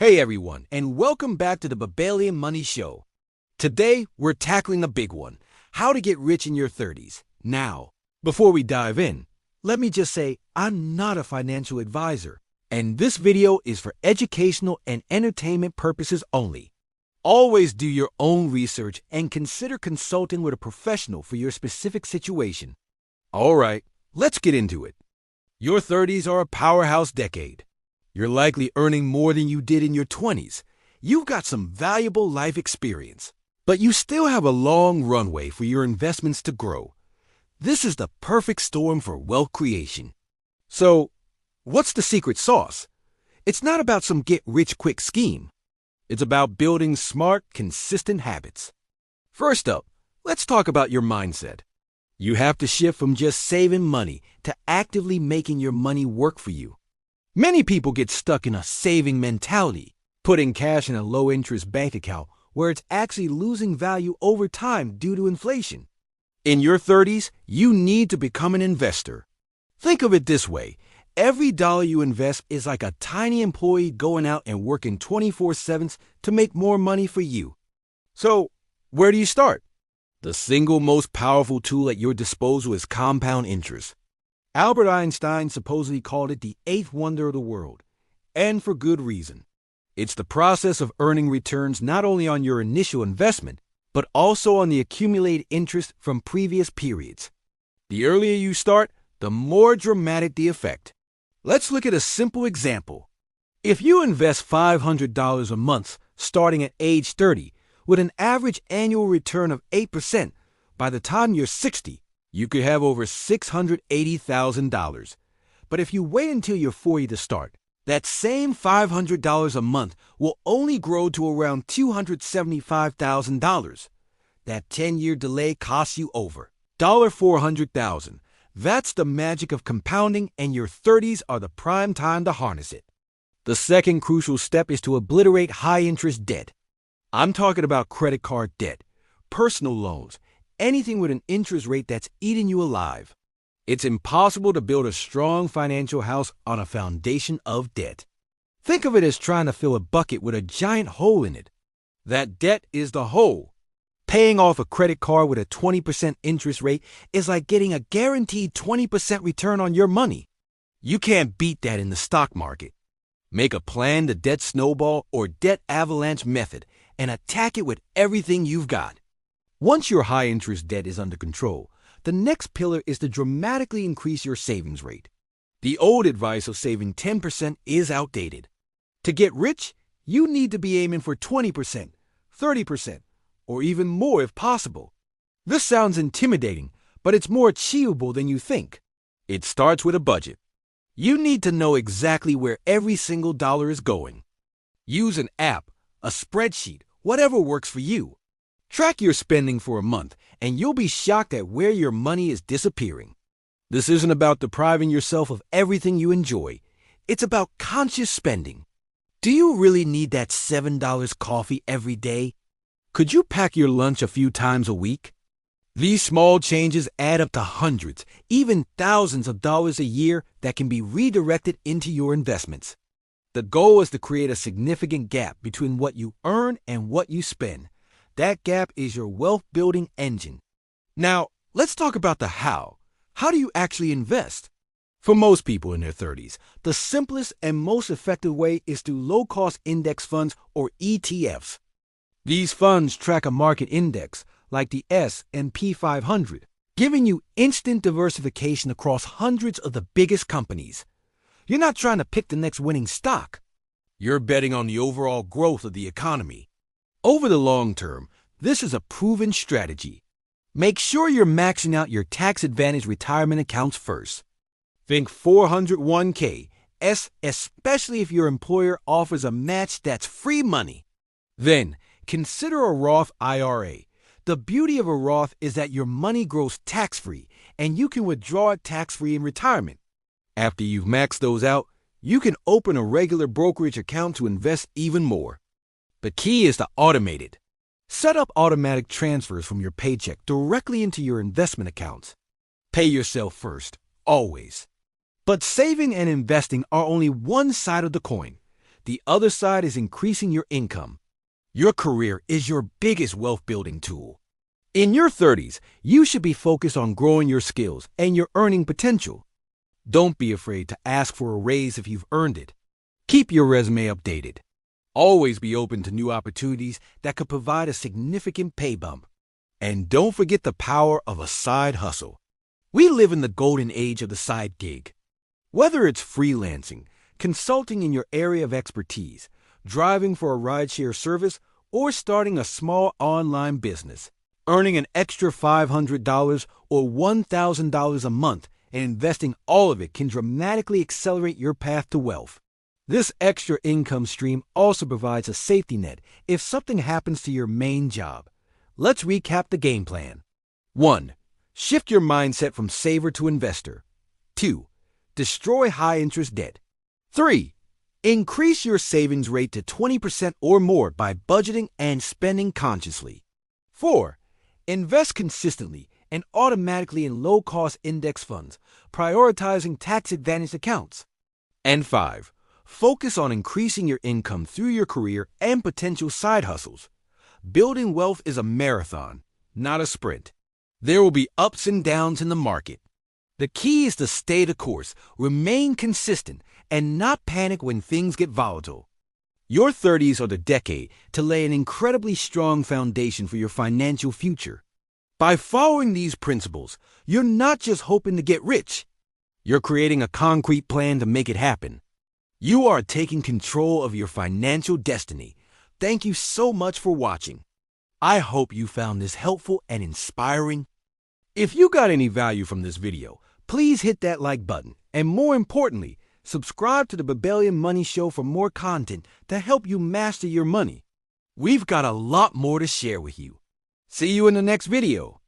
Hey everyone, and welcome back to the Babalian Money Show. Today, we're tackling a big one, how to get rich in your 30s. Now, before we dive in, let me just say I'm not a financial advisor, and this video is for educational and entertainment purposes only. Always do your own research and consider consulting with a professional for your specific situation. Alright, let's get into it. Your 30s are a powerhouse decade. You're likely earning more than you did in your 20s. You've got some valuable life experience, but you still have a long runway for your investments to grow. This is the perfect storm for wealth creation. So, what's the secret sauce? It's not about some get-rich-quick scheme. It's about building smart, consistent habits. First up, let's talk about your mindset. You have to shift from just saving money to actively making your money work for you. Many people get stuck in a saving mentality, putting cash in a low-interest bank account where it's actually losing value over time due to inflation. In your 30s, you need to become an investor. Think of it this way. Every dollar you invest is like a tiny employee going out and working 24/7 to make more money for you. So, where do you start? The single most powerful tool at your disposal is compound interest. Albert Einstein supposedly called it the eighth wonder of the world, and for good reason. It's the process of earning returns not only on your initial investment, but also on the accumulated interest from previous periods. The earlier you start, the more dramatic the effect. Let's look at a simple example. If you invest $500 a month starting at age 30 with an average annual return of 8%, by the time you're 60, you could have over $680,000. But if you wait until you're 40 to start, that same $500 a month will only grow to around $275,000. That 10-year delay costs you over $400,000. That's the magic of compounding, and your 30s are the prime time to harness it. The second crucial step is to obliterate high-interest debt. I'm talking about credit card debt, personal loans, anything with an interest rate that's eating you alive. It's impossible to build a strong financial house on a foundation of debt. Think of it as trying to fill a bucket with a giant hole in it. That debt is the hole. Paying off a credit card with a 20% interest rate is like getting a guaranteed 20% return on your money. You can't beat that in the stock market. Make a plan, the debt snowball or debt avalanche method, and attack it with everything you've got. Once your high-interest debt is under control, the next pillar is to dramatically increase your savings rate. The old advice of saving 10% is outdated. To get rich, you need to be aiming for 20%, 30%, or even more if possible. This sounds intimidating, but it's more achievable than you think. It starts with a budget. You need to know exactly where every single dollar is going. Use an app, a spreadsheet, whatever works for you. Track your spending for a month, and you'll be shocked at where your money is disappearing. This isn't about depriving yourself of everything you enjoy. It's about conscious spending. Do you really need that $7 coffee every day? Could you pack your lunch a few times a week? These small changes add up to hundreds, even thousands of dollars a year that can be redirected into your investments. The goal is to create a significant gap between what you earn and what you spend. That gap is your wealth-building engine. Now, let's talk about the how. How do you actually invest? For most people in their 30s, the simplest and most effective way is through low-cost index funds or ETFs. These funds track a market index, like the S&P 500, giving you instant diversification across hundreds of the biggest companies. You're not trying to pick the next winning stock. You're betting on the overall growth of the economy. Over the long term, this is a proven strategy. Make sure you're maxing out your tax-advantaged retirement accounts first. Think 401k, especially if your employer offers a match that's free money. Then, consider a Roth IRA. The beauty of a Roth is that your money grows tax-free, and you can withdraw it tax-free in retirement. After you've maxed those out, you can open a regular brokerage account to invest even more. The key is to automate it. Set up automatic transfers from your paycheck directly into your investment accounts. Pay yourself first, always. But saving and investing are only one side of the coin. The other side is increasing your income. Your career is your biggest wealth-building tool. In your 30s, you should be focused on growing your skills and your earning potential. Don't be afraid to ask for a raise if you've earned it. Keep your resume updated. Always be open to new opportunities that could provide a significant pay bump. And don't forget the power of a side hustle. We live in the golden age of the side gig. Whether it's freelancing, consulting in your area of expertise, driving for a rideshare service, or starting a small online business, earning an extra $500 or $1,000 a month and investing all of it can dramatically accelerate your path to wealth. This extra income stream also provides a safety net if something happens to your main job. Let's recap the game plan. 1. Shift your mindset from saver to investor. 2. Destroy high-interest debt. 3. Increase your savings rate to 20% or more by budgeting and spending consciously. 4. Invest consistently and automatically in low-cost index funds, prioritizing tax-advantaged accounts. And 5. Focus on increasing your income through your career and potential side hustles. Building wealth is a marathon, not a sprint. There will be ups and downs in the market. The key is to stay the course, remain consistent, and not panic when things get volatile. Your 30s are the decade to lay an incredibly strong foundation for your financial future. By following these principles, you're not just hoping to get rich. You're creating a concrete plan to make it happen. You are taking control of your financial destiny. Thank you so much for watching. I hope you found this helpful and inspiring. If you got any value from this video, please hit that like button. And more importantly, subscribe to the Babalian Money Show for more content to help you master your money. We've got a lot more to share with you. See you in the next video.